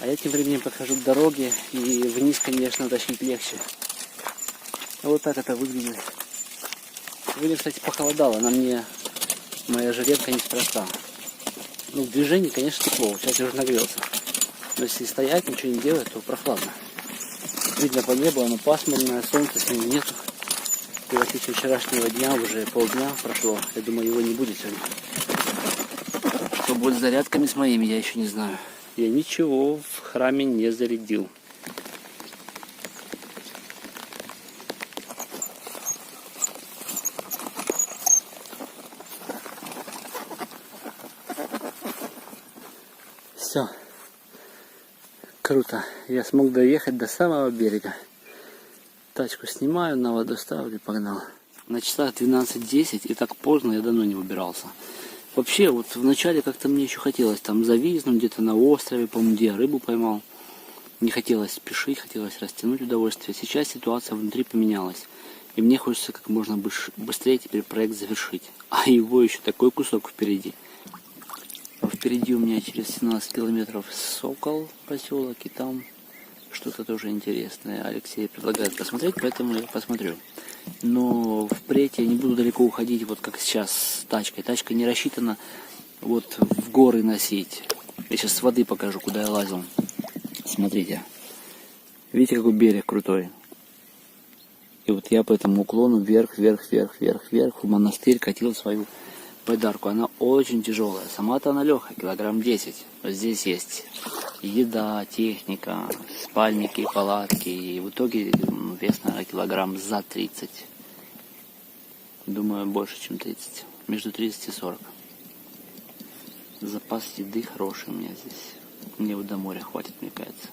А я тем временем подхожу к дороге, и вниз, конечно, тащить легче. А вот так это выглядит. Сегодня, кстати, похолодало, на мне моя жилетка неспроста. Ну, в движении, конечно, тепло, сейчас я уже нагрелся. Но если стоять, ничего не делать, то прохладно. Видно по небу, оно пасмурное, солнца сегодня нету. И в отличие от вчерашнего дня, уже полдня прошло. Я думаю, его не будет сегодня. Что будет с зарядками с моими, я еще не знаю. Я ничего в храме не зарядил. Все. Круто. Я смог доехать до самого берега. Тачку снимаю, на воду ставлю и погнал. На часах 12:10 и так поздно я давно не выбирался. Вообще, вот вначале как-то мне еще хотелось там зависнуть где-то на острове, по-моему, где я рыбу поймал. Не хотелось спешить, хотелось растянуть удовольствие. Сейчас ситуация внутри поменялась. И мне хочется как можно быстрее теперь проект завершить. А его еще такой кусок впереди. Впереди у меня через 17 километров Сокол поселок, и там что-то тоже интересное. Алексей предлагает посмотреть, поэтому я посмотрю. Но впредь я не буду далеко уходить, вот как сейчас с тачкой. Тачка не рассчитана вот в горы носить. Я сейчас с воды покажу, куда я лазил. Смотрите. Видите, какой берег крутой. И вот я по этому уклону вверх в монастырь катил свою байдарку. Она очень тяжелая. Сама-то она легкая, килограмм 10. Вот здесь есть еда, техника, спальники, палатки. И в итоге вес, наверное, килограмм за 30. Думаю, больше, чем 30. Между 30 и 40. Запас еды хороший у меня здесь. Мне вот до моря хватит, мне кажется.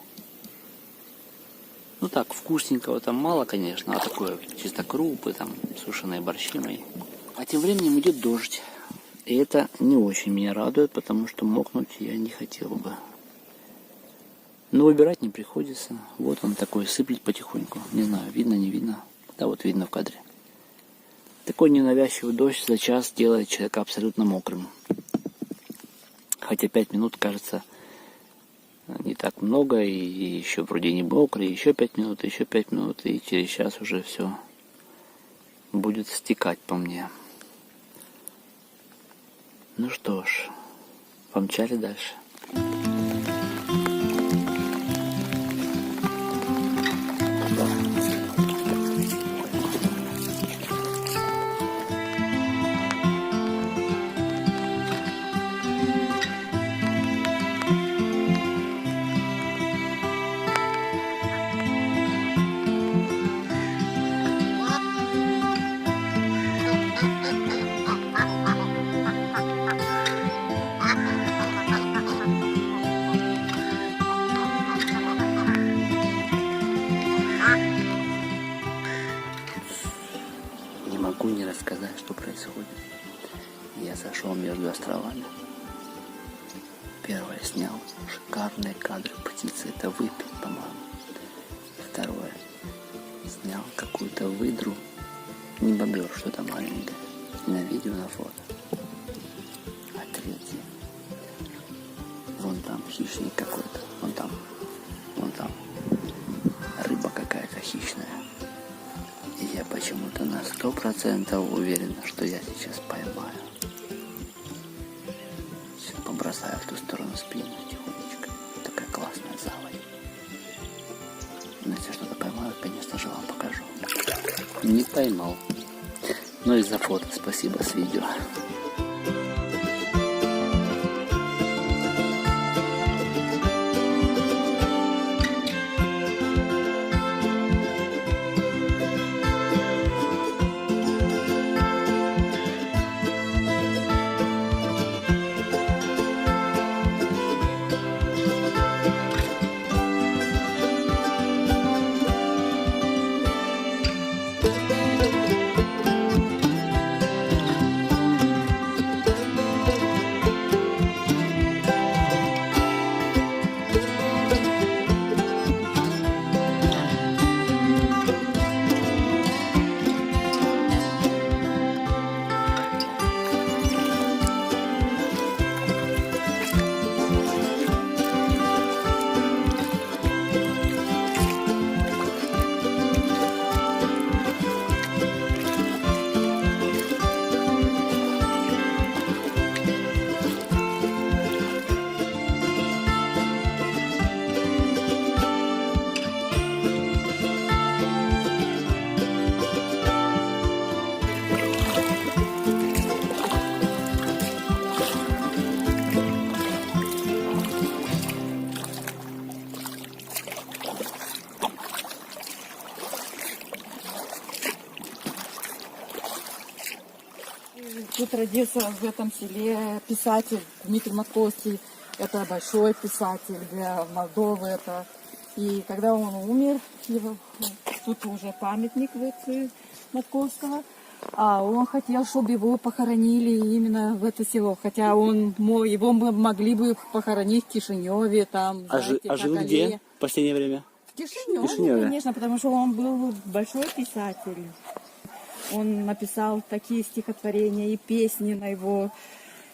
Ну так, вкусненького там мало, конечно. А такое чисто крупы, там сушеные борщи мои. А тем временем идет дождь. И это не очень меня радует, потому что мокнуть я не хотел бы. Но выбирать не приходится. Вот он такой, сыплет потихоньку. Не знаю, видно, не видно. Да, вот видно в кадре. Такой ненавязчивый дождь за час делает человека абсолютно мокрым. Хотя 5 минут кажется не так много, и еще вроде не мокрый, еще 5 минут, и через час уже все будет стекать по мне. Ну что ж, помчали дальше. Не рассказать, что происходит. Я сошел между островами. Первое, снял шикарные кадры птицы. Это выпить, по-моему. Второе, снял какую-то выдру. Не бобер, что-то маленькое. На видео, на фото. А третье, вон там хищник какой-то. Вон там. Рыба какая-то хищная. И я почему-то на 100% уверен, что я сейчас поймаю. Все, побросаю в ту сторону спину тихонечко. Такая классная заводь. Но если что-то поймаю, конечно же, вам покажу. Не поймал. Но из-за фото спасибо с видео. тут родился в этом селе писатель Дмитрий Матковский. Это большой писатель для Молдовы. Это. И когда он умер, тут уже памятник Матковского. А он хотел, чтобы его похоронили именно в это село. Хотя его могли бы похоронить в Кишиневе. Там, А жил где в последнее время? В Кишиневе, конечно, потому что он был большой писатель. Он написал такие стихотворения и песни на его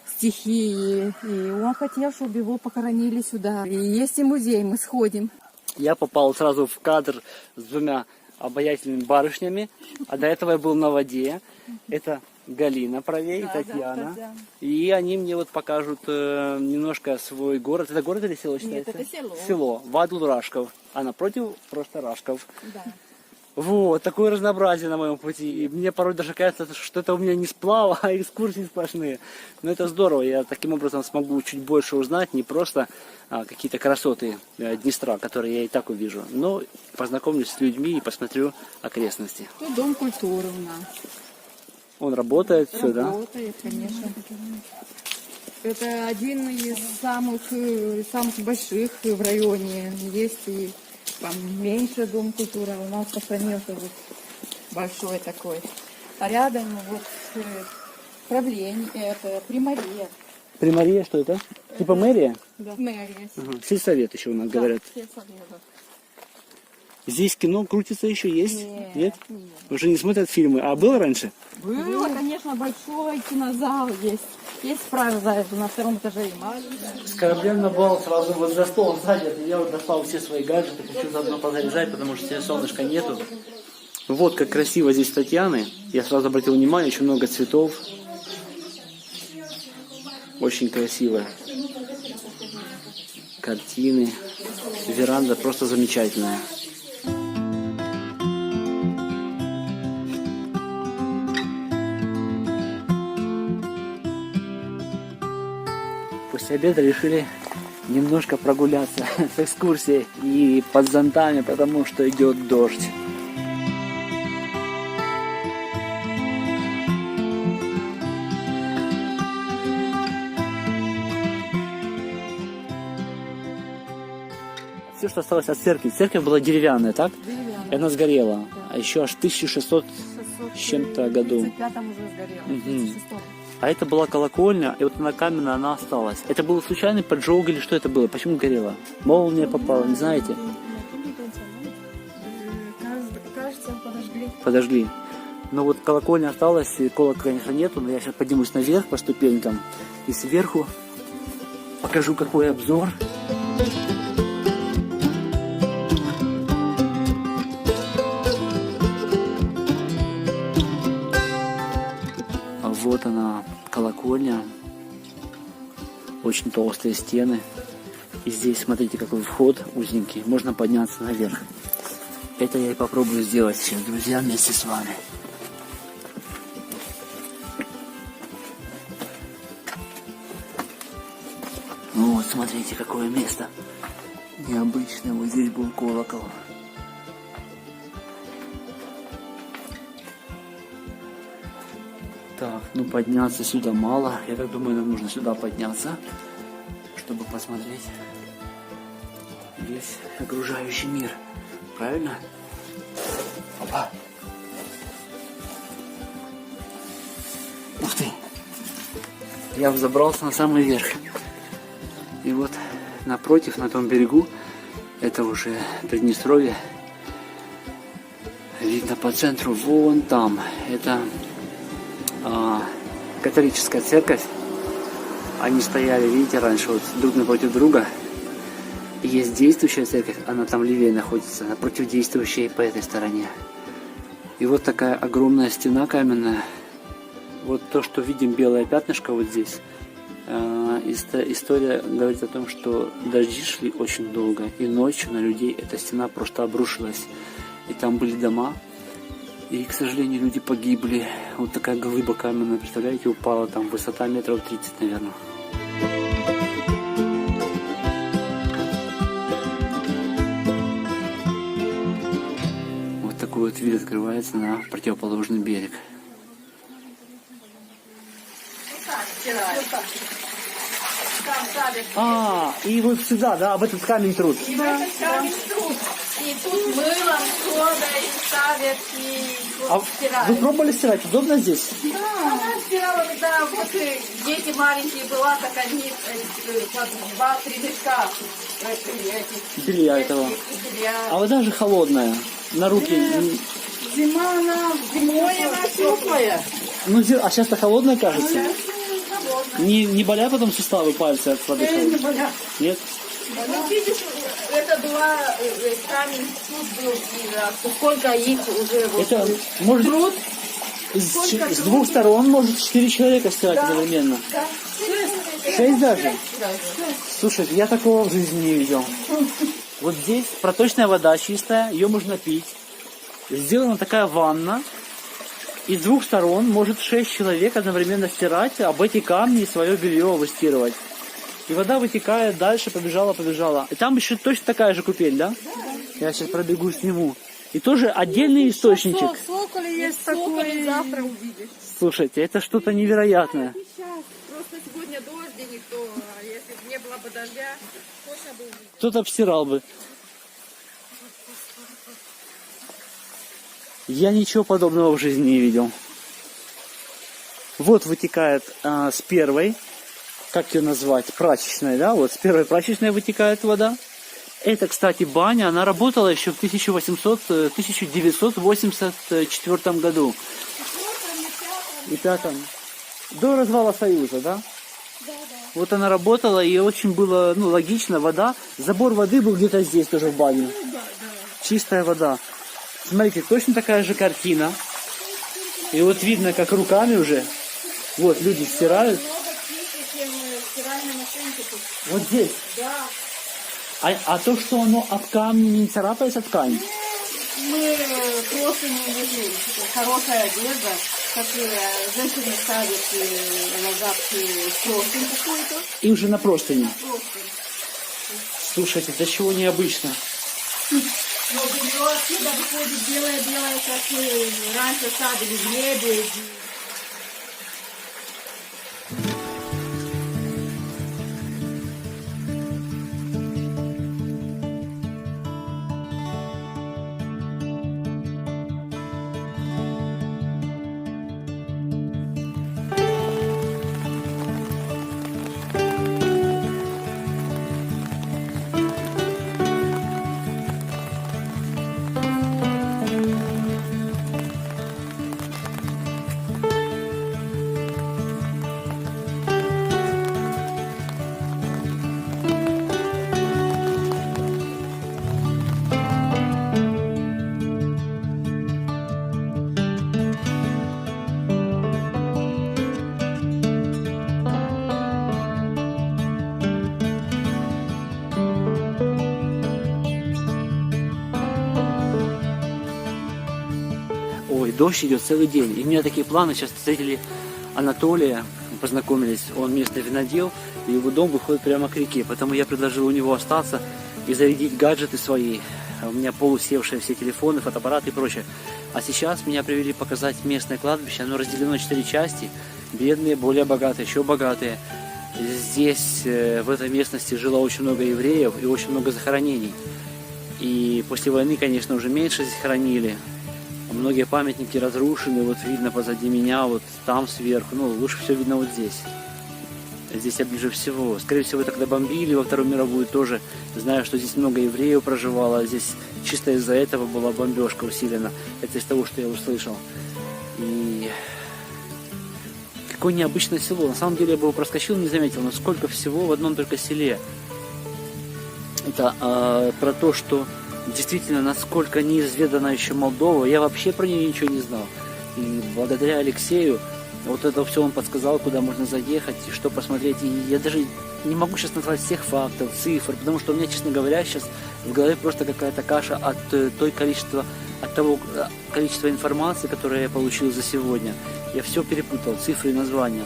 стихи. И он хотел, чтобы его похоронили сюда. И есть и музей, мы сходим. Я попал сразу в кадр с двумя обаятельными барышнями, а до этого я был на воде. Это Галина правее, Да, Татьяна. да. И они мне вот покажут немножко свой город. Это город или село считается? Нет, это село. Село. Вадул Рашков. А напротив просто Рашков. Да. Вот, такое разнообразие на моем пути. И мне порой даже кажется, что это у меня не сплава, а экскурсии сплошные. Но это здорово, я таким образом смогу чуть больше узнать, не просто какие-то красоты Днестра, которые я и так увижу, но познакомлюсь с людьми и посмотрю окрестности. Тут дом культуры у нас. Он работает, все, да? Работает, конечно. Это один из самых больших в районе. Есть и поменьше дом культуры. У нас сохранился вот большой такой. А рядом вот правление, это примария. Примария, что это? Типа мэрия? Да. Мэрия. Ага. Сельсовет еще у нас говорят. Сельсовет. Здесь кино крутится еще, есть? Нет? Нет? Нет. Уже не смотрят фильмы. А было раньше? Было, конечно, большой кинозал есть. Есть, правда, на втором этаже и маленький. С кораблем на бал сразу вот за стол садят. И я вот достал все свои гаджеты, хочу заодно позаряжать, потому что сегодня солнышка нету. Вот как красиво здесь Татьяны. Я сразу обратил внимание, очень много цветов. Очень красиво. Картины. Веранда просто замечательная. После обеда решили немножко прогуляться с экскурсией и под зонтами, потому что идет дождь. Все, что осталось от церкви. Церковь была деревянная, так? Деревянная. И она сгорела. Да. А еще аж 1600 с чем-то году. В 35-м уже сгорело. В 36-м. А это была колокольня, и вот она каменная, она осталась. Это был случайный поджог или что это было? Почему горело? Молния попала, не знаете? Кажется, подожгли. Подожгли. Но вот колокольня осталась, и колокола, конечно, нету, но я сейчас поднимусь наверх по ступенькам и сверху покажу, какой обзор. Вот она, колокольня. Очень толстые стены. И здесь, смотрите, какой вход узенький. Можно подняться наверх. Это я и попробую сделать сейчас, друзья, вместе с вами. Ну вот, смотрите, какое место необычное. Вот здесь был колокол. Так, ну подняться сюда мало. Я так думаю, нам нужно сюда подняться, чтобы посмотреть весь окружающий мир. Правильно? Опа. Ух ты. Я взобрался на самый верх. И вот напротив, на том берегу, это уже Приднестровье. Видно по центру, вон там. Это католическая церковь. Они стояли, видите, раньше вот друг напротив друга. И есть действующая церковь, она там левее находится, напротив действующей по этой стороне. И вот такая огромная стена каменная. Вот то, что видим, белое пятнышко вот здесь. История говорит о том, что дожди шли очень долго, и ночью на людей эта стена просто обрушилась. И там были дома. И, к сожалению, люди погибли. Вот такая глыба каменная, представляете, упала там, высота метров 30, наверное. Вот такой вот вид открывается на противоположный берег. стирают. Там ставят. А, и вот сюда, да, об этот камень труд. И в этот камень труд. И тут мылом, содой ставят и А вот стирают. вы пробовали стирать? Удобно здесь? Она стирала, когда вот дети маленькие была, так они по 2-3 мешка этих Белья этого. белья. А вода же холодная. На руки. Зима она, зимой она теплая. Ну, а сейчас-то холодная, кажется. Не болят потом суставы, пальцы от воды холодной? Нет? Ну, видишь, это была камень, тут был, и сколько их уже вот. Это может Труд. с двух сторон может 4 человека стирать одновременно. Да. 6 даже? Слушайте, я такого в жизни не видел. Вот здесь проточная вода чистая, ее можно пить. Сделана такая ванна. И с двух сторон может 6 человек одновременно стирать, об эти камни свое белье выстирывать. И вода вытекает дальше, побежала. И там еще точно такая же купель, да? Я сейчас пробегу, сниму. И тоже отдельный источничек. Соколь есть такой. Завтра увидишь. Слушайте, это что-то невероятное. Сейчас. Просто сегодня дождь, то если бы не было бы дождя, точно бы увидел. Кто-то обстирал бы. Я ничего подобного в жизни не видел. Вот вытекает с первой, как ее назвать, прачечной, да? Вот с первой прачечной вытекает вода. Это, кстати, баня, она работала еще в 1984 году. И пятом. До развала Союза, да? Вот она работала, и очень было, логично, вода. Забор воды был где-то здесь тоже в бане. Чистая вода. Смотрите, точно такая же картина. И вот видно, как руками уже. Вот люди стирают. Вот здесь. Да. А то, что оно об камни не царапается от ткани? Мы просто не видели. Хорошая одежда, как женщины ставят назад простынь какую-то. И уже на простыни. Простынь. Слушайте, до чего необычно. Но белье отсюда выходит белое-белое, как раньше ставили в небе. Ой, дождь идет целый день. И у меня такие планы. Сейчас встретили Анатолия, познакомились. Он местный винодел, и его дом выходит прямо к реке. Поэтому я предложил у него остаться и зарядить гаджеты свои. У меня полусевшие все телефоны, фотоаппараты и прочее. А сейчас меня привели показать местное кладбище. Оно разделено на 4 части. Бедные, более богатые, еще богатые. Здесь, в этой местности, жило очень много евреев и очень много захоронений. И после войны, конечно, уже меньше здесь хоронили. Многие памятники разрушены, вот видно позади меня, вот там сверху, лучше всего видно вот здесь. Здесь я ближе всего. Скорее всего, это когда бомбили во Вторую мировую тоже. Знаю, что здесь много евреев проживало, здесь чисто из-за этого была бомбежка усилена. Это из того, что я услышал. И какое необычное село. На самом деле я бы его проскочил, не заметил, но сколько всего в одном только селе. Это про то, что действительно, насколько неизведана еще Молдова, я вообще про нее ничего не знал. И благодаря Алексею, вот это все он подсказал, куда можно заехать, и что посмотреть. И я даже не могу сейчас назвать всех фактов, цифр, потому что у меня, честно говоря, сейчас в голове просто какая-то каша от того количества информации, которое я получил за сегодня. Я все перепутал, цифры и названия.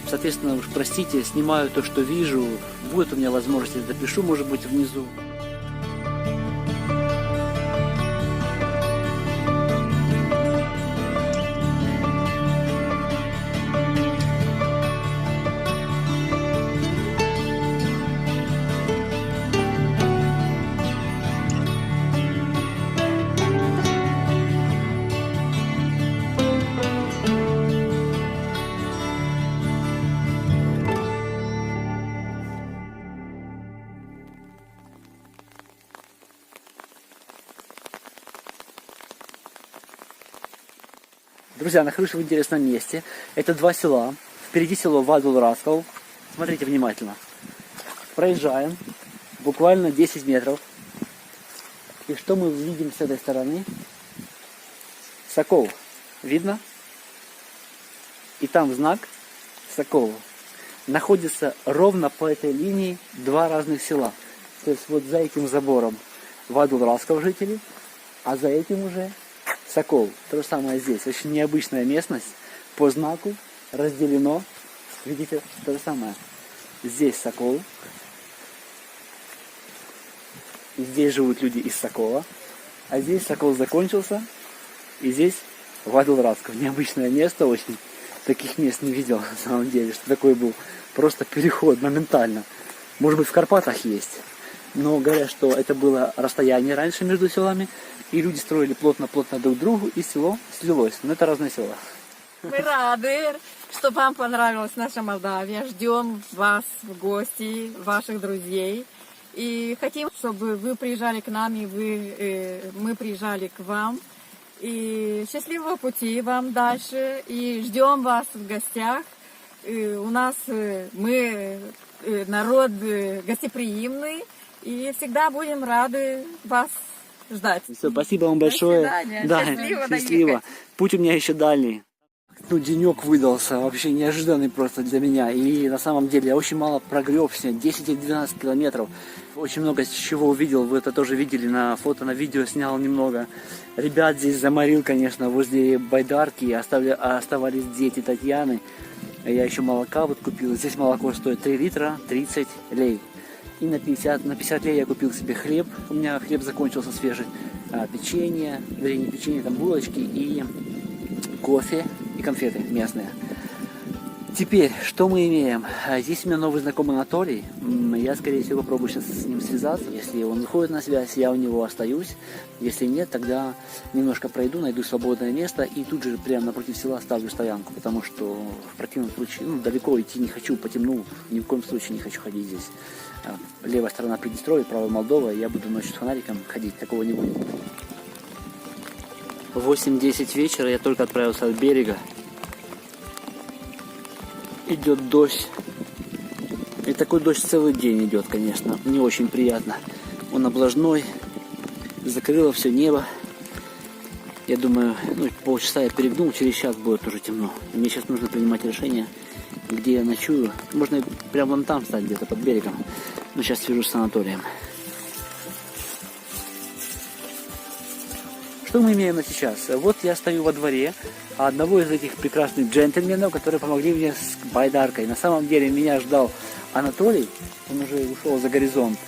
Соответственно, уж простите, снимаю то, что вижу. Будет у меня возможность, я допишу, может быть, внизу. Друзья, нахожусь в интересном месте. Это два села. Впереди село Вадул-Раскол. Смотрите внимательно. Проезжаем. Буквально 10 метров. И что мы видим с этой стороны? Сокол. Видно? И там знак Сокол. Находится ровно по этой линии два разных села. То есть вот за этим забором Вадул-Раскол жители, а за этим уже Сокол. То же самое здесь. Очень необычная местность. По знаку разделено. Видите, то же самое. Здесь Сокол. И здесь живут люди из Сокола. А здесь Сокол закончился. И здесь Вадул-Раскол. Необычное место очень. Таких мест не видел на самом деле. Что такое был просто переход моментально. Может быть в Карпатах есть. Но говорят, что это было расстояние раньше между селами. И люди строили плотно-плотно друг к другу. И село слилось. Но это разные села. Мы рады, что вам понравилась наша Молдавия. Ждем вас в гости, ваших друзей. И хотим, чтобы вы приезжали к нам, и мы приезжали к вам. И счастливого пути вам дальше. И ждем вас в гостях. И у нас мы народ гостеприимный. И всегда будем рады вас ждать. Все, спасибо вам большое. До свидания. Да, Счастливо счастливо. доехать. Путь у меня еще дальний. Ну, денек выдался, вообще неожиданный просто для меня. И на самом деле я очень мало прогребся, 10 или 12 километров. Очень много чего увидел, вы это тоже видели на фото, на видео снял немного. Ребят здесь заморил, конечно, возле байдарки, оставались дети Татьяны. Я еще молока вот купил, здесь молоко стоит 3 литра, 30 лей. И на 50 лей я купил себе хлеб, у меня хлеб закончился свежий, печенье, вернее не печенье, там булочки и кофе и конфеты местные. Теперь, что мы имеем? Здесь у меня новый знакомый Анатолий. Я, скорее всего, попробую сейчас с ним связаться. Если он выходит на связь, я у него остаюсь. Если нет, тогда немножко пройду, найду свободное место и тут же прямо напротив села ставлю стоянку. Потому что в противном случае, далеко идти не хочу, по темну ни в коем случае не хочу ходить здесь. Левая сторона Приднестровья, правая Молдова, я буду ночью с фонариком ходить, такого не будет. 8-10 вечера, я только отправился от берега. Идет дождь. И такой дождь целый день идет, конечно. Не очень приятно. Он облажной. Закрыло все небо. Я думаю, полчаса я перегнул, через час будет уже темно. Мне сейчас нужно принимать решение, где я ночую. Можно прямо вон там стать, где-то под берегом. Но сейчас свяжусь с Анатолием. Что мы имеем на сейчас? Вот я стою во дворе одного из этих прекрасных джентльменов, которые помогли мне с байдаркой. На самом деле меня ждал Анатолий, он уже ушел за горизонт.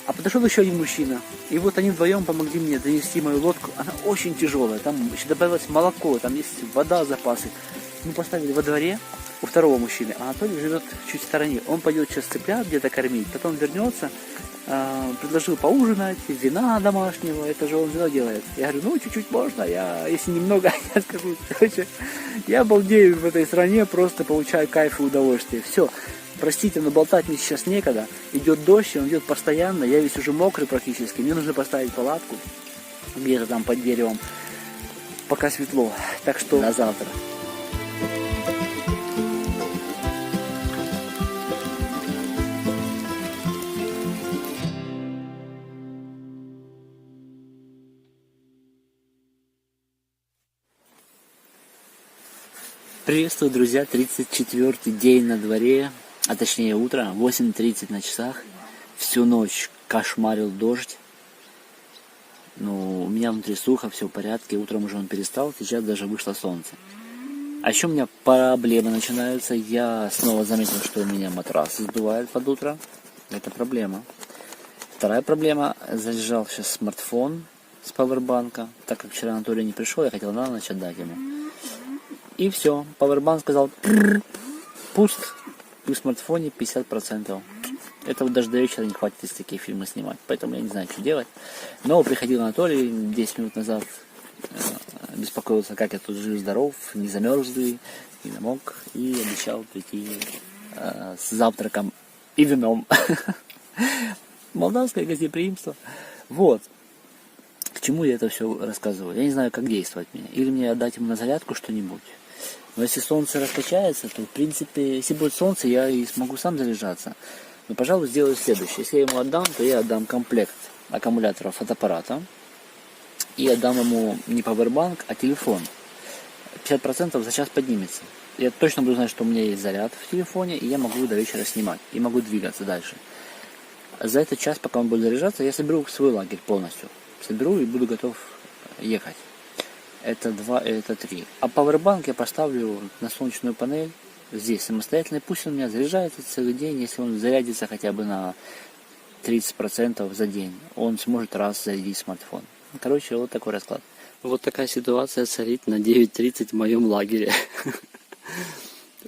А подошел еще один мужчина. И вот они вдвоем помогли мне донести мою лодку. Она очень тяжелая, там еще добавилось молоко, там есть вода, запасы. Мы поставили во дворе у второго мужчины. Анатолий живет чуть в стороне. Он пойдет сейчас цыплят где-то кормить, потом вернется. Предложил поужинать, вина домашнего, это же он вино делает. Я говорю, чуть-чуть можно, если немного, я скажу. Короче, я балдею в этой стране, просто получаю кайф и удовольствие. Все, простите, но болтать мне сейчас некогда. Идет дождь, он идет постоянно, я весь уже мокрый практически. Мне нужно поставить палатку где-то там под деревом, пока светло. Так что до завтра. Приветствую, друзья, 34-й день на дворе, а точнее утро, 8:30 на часах. Всю ночь кошмарил дождь. У меня внутри сухо, все в порядке, утром уже он перестал, сейчас даже вышло солнце. А еще у меня проблемы начинаются, я снова заметил, что у меня матрас сдувает под утро, это проблема. Вторая проблема, залежал сейчас смартфон с пауэрбанка, так как вчера Анатолий не пришел, я хотел на ночь отдать ему. И все, пауэрбанк сказал, пуст, и в смартфоне 50%. Это вот даже до вечера не хватит, если такие фильмы снимать, поэтому я не знаю, что делать. Но приходил Анатолий 10 минут назад, беспокоился, как я тут жив-здоров, не замерз ли, не намок, и обещал прийти с завтраком и вином. Молдавское гостеприимство. Вот. чему я это все рассказываю? Я не знаю, как действовать мне. Или мне отдать ему на зарядку что-нибудь. Но если солнце раскачается, то, в принципе, если будет солнце, я и смогу сам заряжаться. Но, пожалуй, сделаю следующее. Если я ему отдам, то я отдам комплект аккумулятора фотоаппарата. И отдам ему не пауэрбанк, а телефон. 50% за час поднимется. Я точно буду знать, что у меня есть заряд в телефоне, и я могу до вечера снимать. И могу двигаться дальше. За этот час, пока он будет заряжаться, я соберу свой лагерь полностью. Соберу и буду готов ехать. Это 2, это 3. А пауэрбанк я поставлю на солнечную панель здесь самостоятельно. И пусть он у меня заряжается целый день. Если он зарядится хотя бы на 30% за день, он сможет раз зарядить смартфон. Короче, вот такой расклад. Вот такая ситуация царит на 9:30 в моем лагере.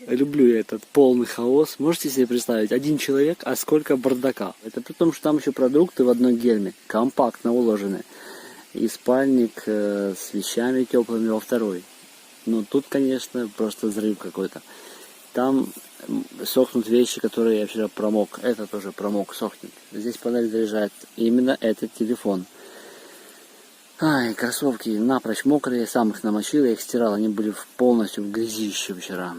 Люблю я этот полный хаос. Можете себе представить, один человек, а сколько бардака. Это при том, что там еще продукты в одной гельме, компактно уложены. И спальник с вещами теплыми во второй. Ну, тут, конечно, просто взрыв какой-то. Там сохнут вещи, которые я вчера промок. Это тоже промок, сохнет. Здесь панель заряжает именно этот телефон. Ай, кроссовки напрочь мокрые, сам их намочил, я их стирал, они были полностью в грязище вчера.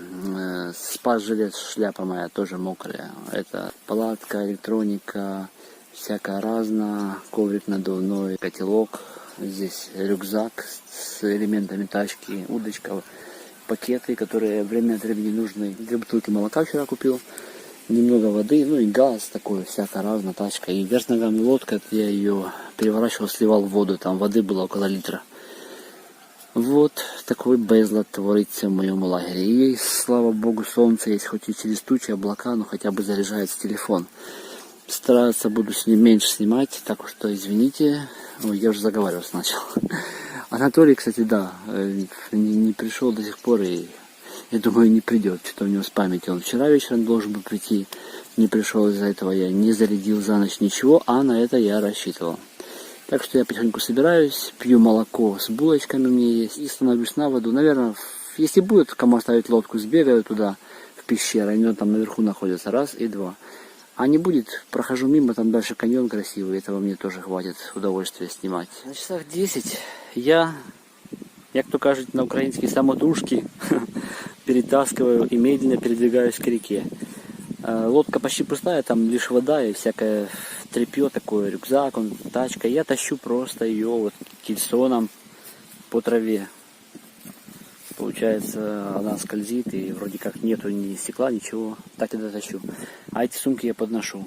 Спас-жилет, шляпа моя тоже мокрая. Это палатка, электроника, всякое разное, коврик надувной, котелок. Здесь рюкзак с элементами тачки, удочка, пакеты, которые время от времени нужны. 2 бутылки молока вчера купил, немного воды, ну и газ такой, всякая разная тачка. И вверх ногами лодка, я ее переворачивал, сливал в воду, там воды было около литра. Вот такой безлад творится в моем лагере. И, слава богу, солнце есть, хоть и через тучи, облака, но хотя бы заряжается телефон. Стараться буду с ним меньше снимать, так что извините. Ой, я уже заговариваться начал. Анатолий, кстати, да, не пришел до сих пор, и я думаю, не придет. Что-то у него с памятью. Он вчера вечером должен был прийти, не пришел, из-за этого я не зарядил за ночь ничего, а на это я рассчитывал. Так что я потихоньку собираюсь, пью молоко с булочками у меня есть и становлюсь на воду. Наверное, если будет кому оставить лодку, сбегаю туда, в пещеру, они там наверху находятся, 1 и 2. А не будет, прохожу мимо, там дальше каньон красивый, этого мне тоже хватит удовольствия снимать. На часах 10 я, як то кажуть на українській, самотужки перетаскиваю и медленно передвигаюсь к реке. Лодка почти пустая, там лишь вода и всякое тряпье такое, рюкзак, тачка. Я тащу просто ее вот кельсоном по траве. Получается, она скользит и вроде как нету ни стекла, ничего. Так и дотащу. А эти сумки я подношу.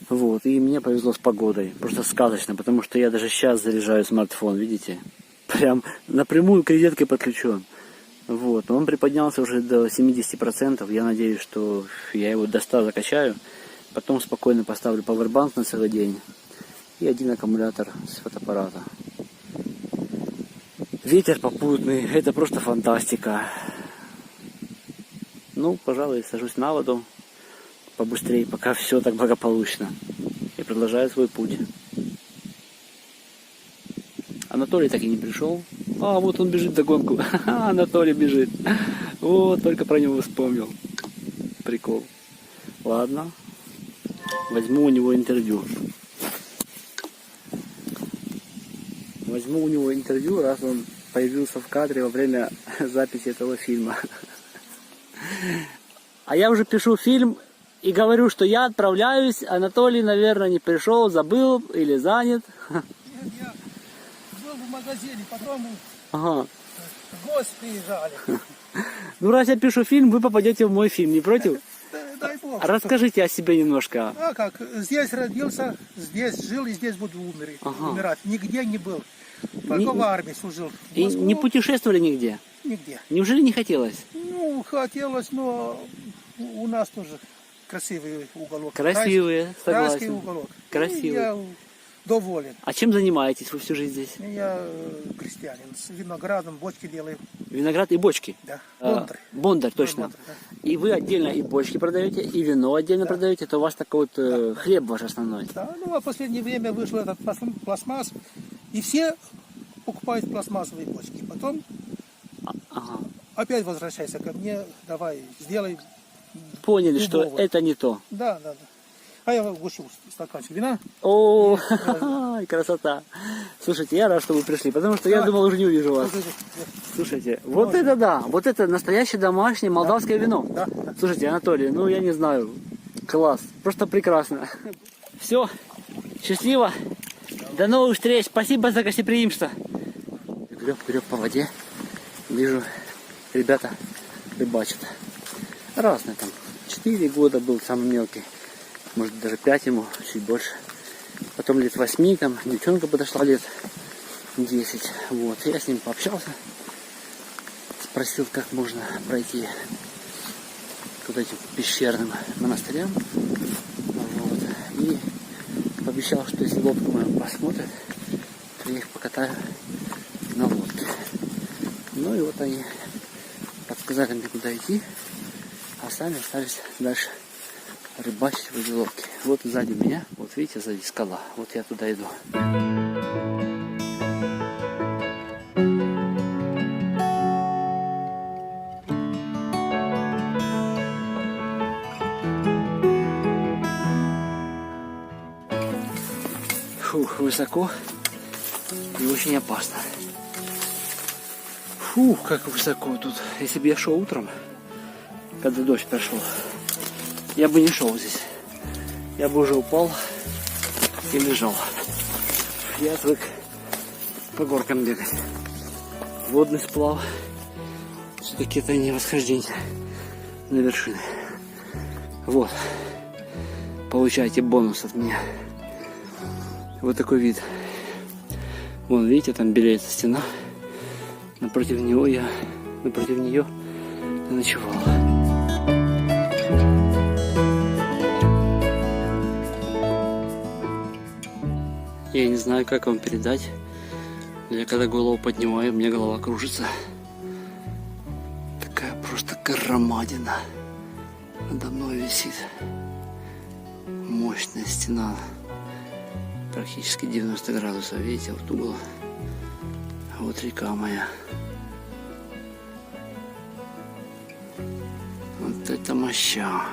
Вот, и мне повезло с погодой. Просто сказочно, потому что я даже сейчас заряжаю смартфон, видите? Прям напрямую к розетке подключен. Вот, он приподнялся уже до 70%. Я надеюсь, что я его до 100 закачаю. Потом спокойно поставлю пауэрбанк на целый день. И один аккумулятор с фотоаппарата. Ветер попутный, это просто фантастика. Ну, пожалуй, сажусь на воду побыстрее, пока все так благополучно. И продолжаю свой путь. Анатолий так и не пришел. А, вот он бежит вдогонку. Анатолий бежит. Вот, только про него вспомнил. Прикол. Ладно. Возьму у него интервью. Возьму у него интервью, раз он появился в кадре во время записи этого фильма. А я уже пишу фильм и говорю, что я отправляюсь. Анатолий, наверное, не пришел, забыл или занят. Я был в магазине, потом Ага. гости приезжали. Ну, раз я пишу фильм, вы попадете в мой фильм, не против? Дай бог. Расскажите о себе немножко. А как? Здесь родился, здесь жил и здесь буду умирать. Нигде не был. Только в армии служил. И не путешествовали нигде? Нигде. Неужели не хотелось? Ну, хотелось, но у нас тоже красивый уголок. Красивые, согласен. Райский уголок. Красивый. И я доволен. А чем занимаетесь вы всю жизнь здесь? Я крестьянин. С виноградом бочки делаю. Виноград и бочки? Да. Бондарь, точно. Бондарь, да. И вы отдельно и бочки продаете, и вино отдельно продаете. Это у вас такой вот хлеб ваш основной. Да, ну а в последнее время вышел этот пластмасс, и все покупают пластмассовые бочки. Потом Ага. опять возвращайся ко мне, давай, сделай. Поняли, что Дубовый. это не то. Да, да, да. А я угощу стаканчик вина. О, красота. Слушайте, я рад, что вы пришли, потому что я думал, уже не увижу вас. Слушайте, вот это да, вот это настоящее домашнее молдавское вино. Да. Слушайте, Анатолий, ну я не знаю, класс, просто прекрасно. Все, счастливо, до новых встреч, спасибо за гостеприимство. Греб по воде, вижу, ребята рыбачат. Разные там, 4 года был самый мелкий, может даже 5 ему, чуть больше. Потом лет 8, там девчонка подошла лет 10. Вот, я с ним пообщался. Спросил, как можно пройти к вот этим пещерным монастырям. Вот. И пообещал, что если лодку мою посмотрят, то я их покатаю на лодке. Ну и вот они подсказали мне, куда идти, а сами остались дальше рыбачить возле лодки. Вот сзади меня, вот видите, сзади скала. Вот я туда иду. Фух, высоко и очень опасно. Фух, как высоко тут. Если бы я шел утром, когда дождь прошел, я бы не шел здесь. Я бы уже упал и лежал. Я отвык по горкам бегать. Водный сплав. Все-таки это не восхождение на вершины. Вот. Получайте бонус от меня. Вот такой вид. Вон, видите, там белеется стена. Напротив нее я ночевал. Я не знаю, как вам передать. Я когда голову поднимаю, у меня голова кружится. Такая просто громадина надо мной висит. Мощная стена. Практически 90 градусов. Видите, вот угол. А вот река моя. Вот это моща.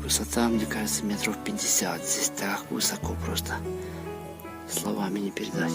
Высота, мне кажется, метров 50. Здесь так высоко просто. Словами не передать.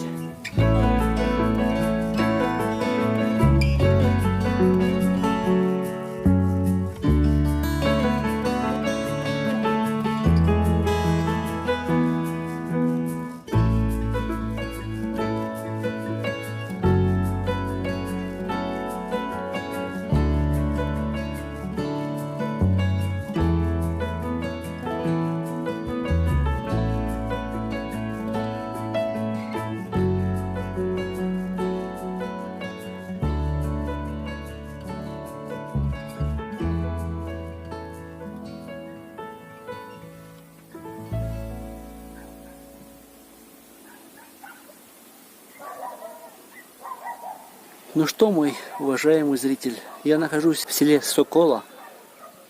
Ну что, мой уважаемый зритель, я нахожусь в селе Сокола,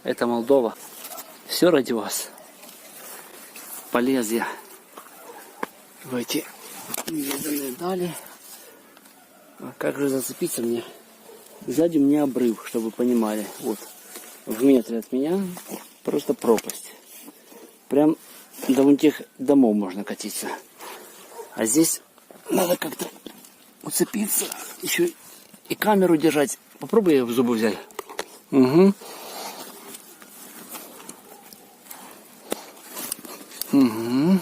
это Молдова. Все ради вас. Полез я в эти неведанные дали. А как же зацепиться мне? Сзади у меня обрыв, чтобы вы понимали. Вот, в метре от меня просто пропасть. Прям до вон тех домов можно катиться. А здесь надо как-то уцепиться, еще и камеру держать. Попробуй ее в зубы взять. Угу. Угу.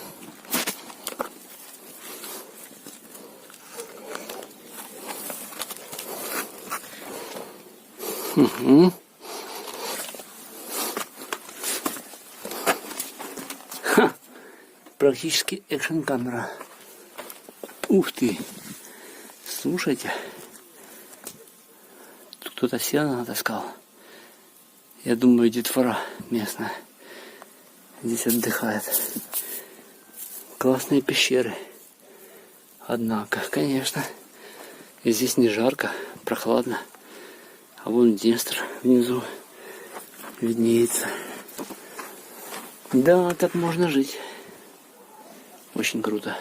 Угу. Ха. Практически экшн-камера. Ух ты. Слушайте. Тут кто-то сено натаскал. Я думаю, детвора местная здесь отдыхает. Классные пещеры. Однако, конечно, и здесь не жарко, прохладно. А вон Днестр внизу виднеется. Да, так можно жить. Очень круто.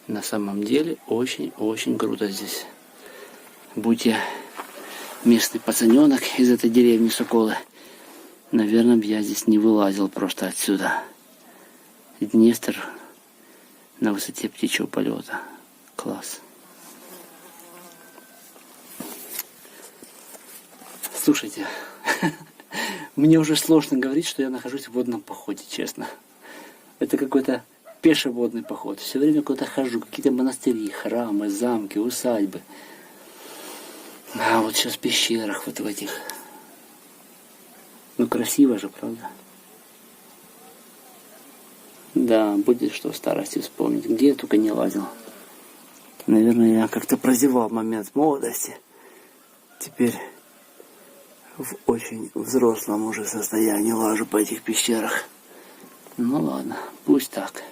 На самом деле, очень-очень круто здесь. Будь я местный пацаненок из этой деревни Соколы, наверное, я здесь не вылазил просто отсюда. Днестр на высоте птичьего полета. Класс. Слушайте, мне уже сложно говорить, что я нахожусь в водном походе, честно. Это какой-то пешеводный поход. Все время куда-то хожу, какие-то монастыри, храмы, замки, усадьбы. А вот сейчас в пещерах, вот в этих. Ну красиво же, правда? Да, будет что в старости вспомнить. Где я только не лазил. Наверное, я как-то прозевал момент молодости. Теперь в очень взрослом уже состоянии лажу по этих пещерах. Ну ладно, пусть так.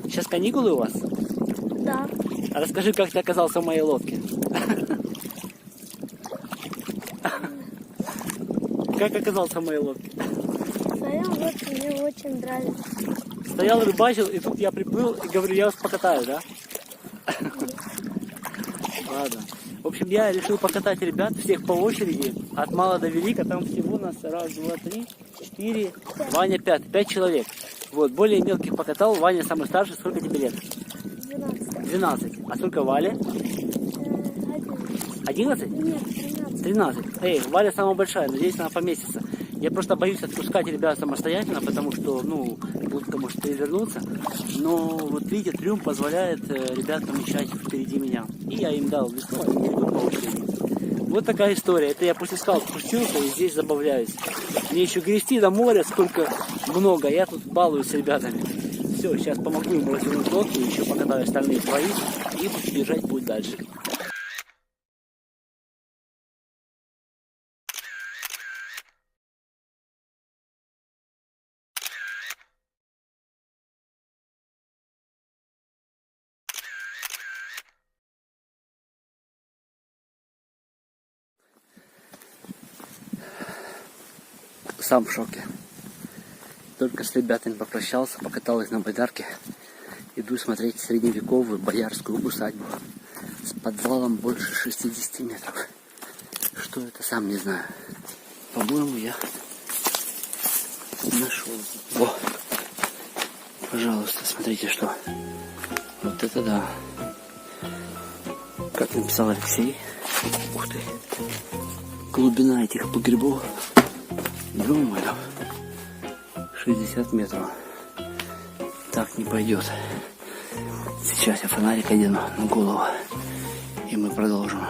Сейчас каникулы у вас? Да. А расскажи, как ты оказался в моей лодке. Как оказался в моей лодке? Твоя лодка мне очень нравится. Стоял, рыбачил, и тут я приплыл и говорю, я вас покатаю, да? Ладно. В общем, я решил покатать ребят всех по очереди, от мала до велика. Там всего нас 1, 2, 3, 4, Ваня 5. 5 человек. Вот, более мелких покатал. Ваня самый старший. Сколько тебе лет? 12. 12. А сколько Вале? 11? Нет, 13. 13. Эй, Валя самая большая, надеюсь, она поместится. Я просто боюсь отпускать ребят самостоятельно, потому что, ну, лодка может перевернуться. Но вот видите, трюм позволяет ребятам мечать впереди меня. И я им дал весло, они идут по очереди. Вот такая история. Это я после скал спустился и здесь забавляюсь. Мне еще грести до моря сколько много. Я тут балуюсь с ребятами. Все, сейчас помогу им развернуть лодку, еще покатаю остальные свои и буду бежать путь дальше. Сам в шоке. Только с ребятами попрощался, покатал их на байдарке. Иду смотреть средневековую боярскую усадьбу с подвалом больше 60 метров. Что это, сам не знаю. По-моему, я нашел. О! Пожалуйста, смотрите, что. Вот это да. Как написал Алексей. Ух ты. Глубина этих погребов. Ё-моё. 60 метров. Так не пойдет. Сейчас я фонарик одену на голову. И мы продолжим.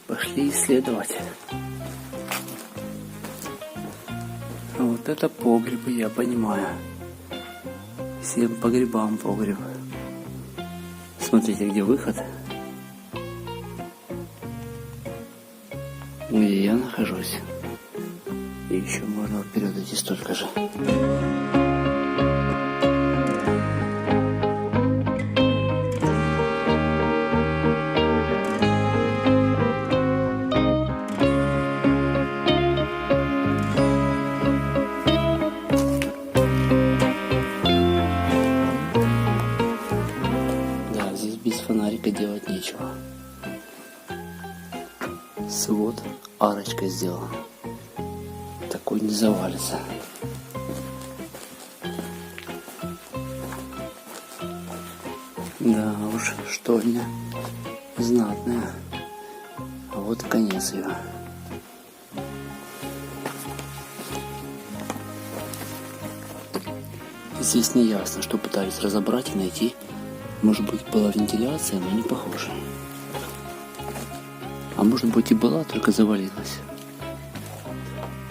Пошли исследовать. А вот это погребы, я понимаю. Всем погребам погреб. Смотрите, где выход. Где я нахожусь. И еще можно вперед идти столько же. Да, здесь без фонарика делать нечего. Свод арочкой сделан. Такой не завалится. Да уж, штольня знатная. А вот конец ее. Здесь не ясно, что пытались разобрать и найти. Может быть, была вентиляция, но не похоже. А может быть и была, только завалилась.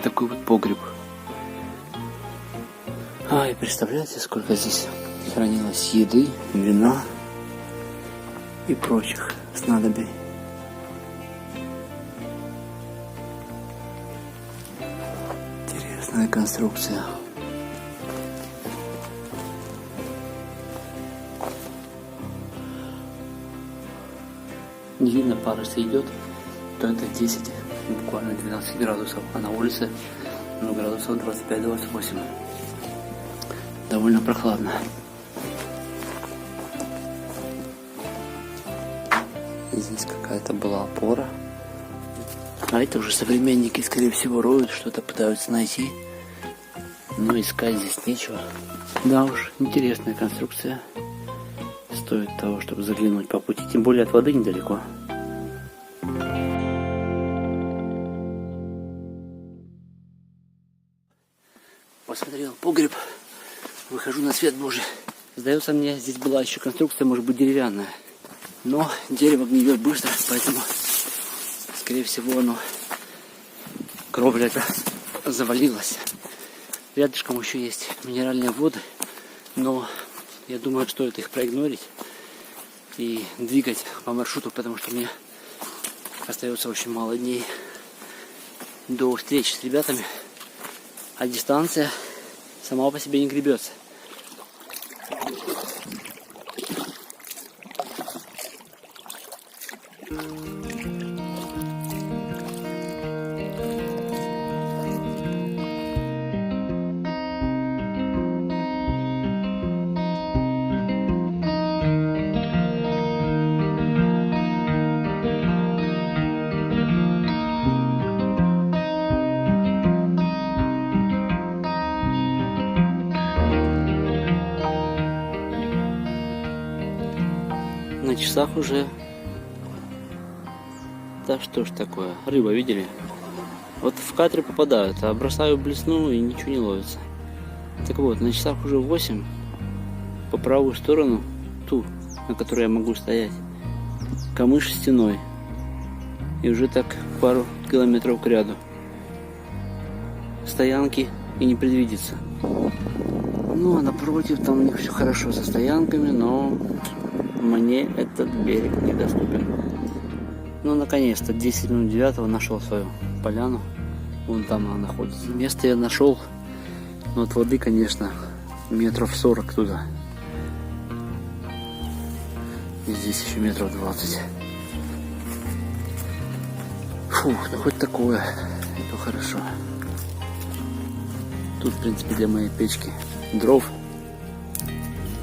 Такой вот погреб. И представляете, сколько здесь хранилось еды, вина и прочих снадобий. Интересная конструкция. Не видно, пара идет, то это 10, буквально 12 градусов, а на улице градусов 25-28. Довольно прохладно. И здесь какая-то была опора. А это уже современники, скорее всего, роют, что-то пытаются найти. Но искать здесь нечего. Да уж, интересная конструкция. Стоит того, чтобы заглянуть по пути. Тем более от воды недалеко. Посмотрел погреб. Выхожу на свет Божий. Сдается мне, здесь была еще конструкция, может быть, деревянная. Но дерево гниет быстро, поэтому, скорее всего, оно, кровля это завалилась. Рядышком еще есть минеральные воды, но я думаю, стоит их проигнорить и двигать по маршруту, потому что мне остается очень мало дней до встречи с ребятами, а дистанция сама по себе не гребется. На часах уже... Да что ж такое, рыба видели? Вот в кадре попадают, а бросаю блесну и ничего не ловится. Так вот, на часах уже 8. По правую сторону, ту, на которой я могу стоять, камыш стеной. И уже так пару километров к ряду. Стоянки и не предвидится. Ну, а напротив, там у них все хорошо со стоянками, но мне этот берег недоступен. Ну, наконец-то, 10 минут 9 нашел свою поляну. Вон там она находится. Место я нашел, но от воды, конечно, метров 40 туда. И здесь еще метров 20. Фух, ну хоть такое, это хорошо. Тут, в принципе, для моей печки дров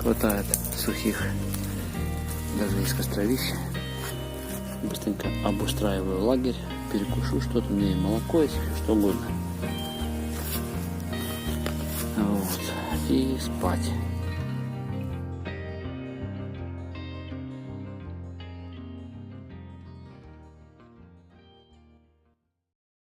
хватает сухих, даже из костровища. Быстренько обустраиваю лагерь, перекушу что-то, у меня и молоко есть, что угодно. Вот, и спать.